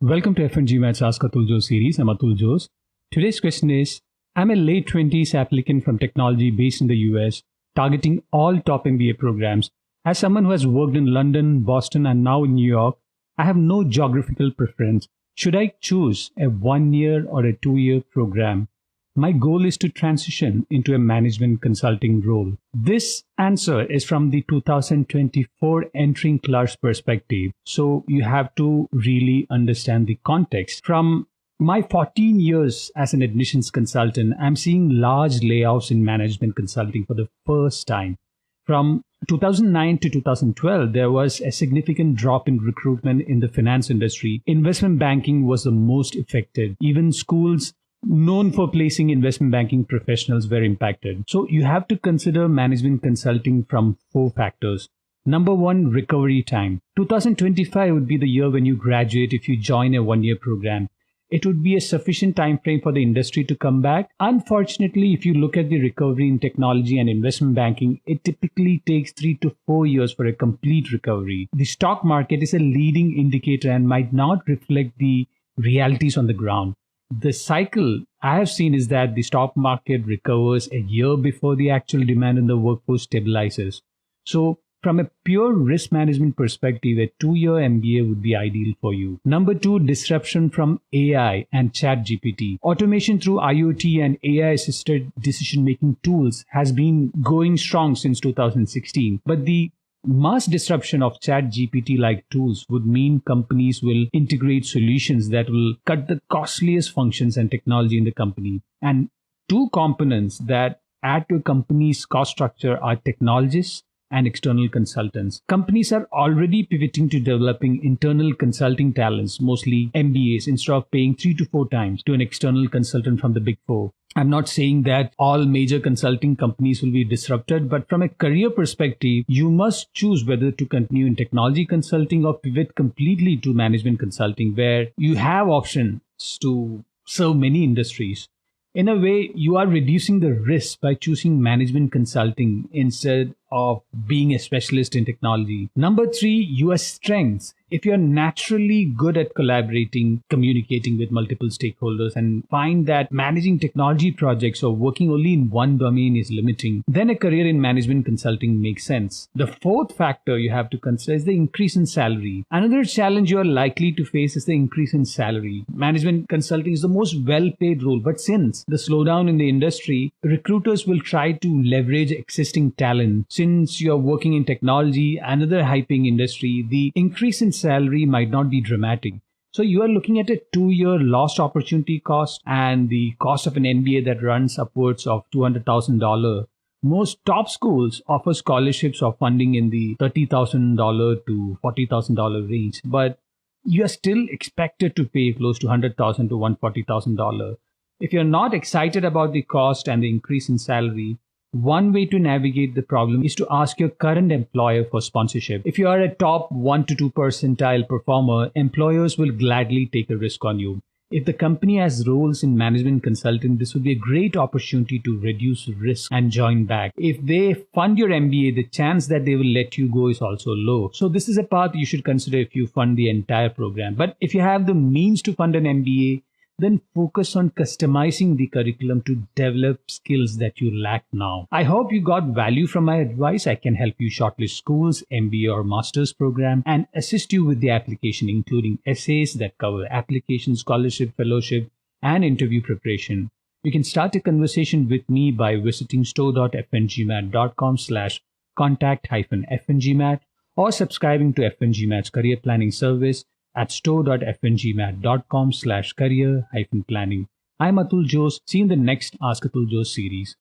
Welcome to FNG Maths Ask Atul Jose series. I'm Atul Jose. Today's question is, I'm a late 20s applicant from technology based in the US, targeting all top MBA programs. As someone who has worked in London, Boston, and now in New York, I have no geographical preference. Should I choose a 1-year or a 2-year program? My goal is to transition into a management consulting role. This answer is from the 2024 entering clerk's perspective. So you have to really understand the context. From my 14 years as an admissions consultant, I'm seeing large layoffs in management consulting for the first time. From 2009 to 2012, there was a significant drop in recruitment in the finance industry. Investment banking was the most affected. Even schools known for placing investment banking professionals were impacted. So you have to consider management consulting from 4 factors. Number 1, recovery time. 2025 would be the year when you graduate if you join a 1-year program. It would be a sufficient time frame for the industry to come back. Unfortunately, if you look at the recovery in technology and investment banking, it typically takes 3 to 4 years for a complete recovery. The stock market is a leading indicator and might not reflect the realities on the ground. The cycle I have seen is that the stock market recovers a year before the actual demand in the workforce stabilizes. So from a pure risk management perspective, a 2-year MBA would be ideal for you. Number 2, disruption from AI and ChatGPT. Automation through IoT and AI-assisted decision-making tools has been going strong since 2016. But the mass disruption of ChatGPT-like tools would mean companies will integrate solutions that will cut the costliest functions and technology in the company. And 2 components that add to a company's cost structure are technologists and external consultants. Companies are already pivoting to developing internal consulting talents, mostly MBAs, instead of paying 3 to 4 times to an external consultant from the Big Four. I'm not saying that all major consulting companies will be disrupted, but from a career perspective, you must choose whether to continue in technology consulting or pivot completely to management consulting, where you have options to serve many industries. In a way, you are reducing the risk by choosing management consulting instead of being a specialist in technology. Number 3, your strengths. If you're naturally good at collaborating, communicating with multiple stakeholders, and find that managing technology projects or working only in one domain is limiting, then a career in management consulting makes sense. The 4th factor you have to consider is the increase in salary. Another challenge you are likely to face is the increase in salary. Management consulting is the most well-paid role, but since the slowdown in the industry, recruiters will try to leverage existing talent. Since you're working in technology, another high-paying industry, the increase in salary might not be dramatic. So you are looking at a 2-year lost opportunity cost and the cost of an MBA that runs upwards of $200,000. Most top schools offer scholarships or funding in the $30,000 to $40,000 range, but you are still expected to pay close to $100,000 to $140,000. If you're not excited about the cost and the increase in salary, one way to navigate the problem is to ask your current employer for sponsorship. If you are a top 1 to 2 percentile performer, employers will gladly take a risk on you. If the company has roles in management consulting, this would be a great opportunity to reduce risk and join back. If they fund your MBA, the chance that they will let you go is also low. So this is a path you should consider if you fund the entire program. But if you have the means to fund an MBA, then focus on customizing the curriculum to develop skills that you lack now. I hope you got value from my advice. I can help you shortlist schools, MBA or master's program, and assist you with the application, including essays that cover application, scholarship, fellowship, and interview preparation. You can start a conversation with me by visiting store.fngmat.com/contact-fngmat or subscribing to FNGmat's career planning service at store.fngmat.com/career-planning. I'm Atul Jose. See you in the next Ask Atul Jose series.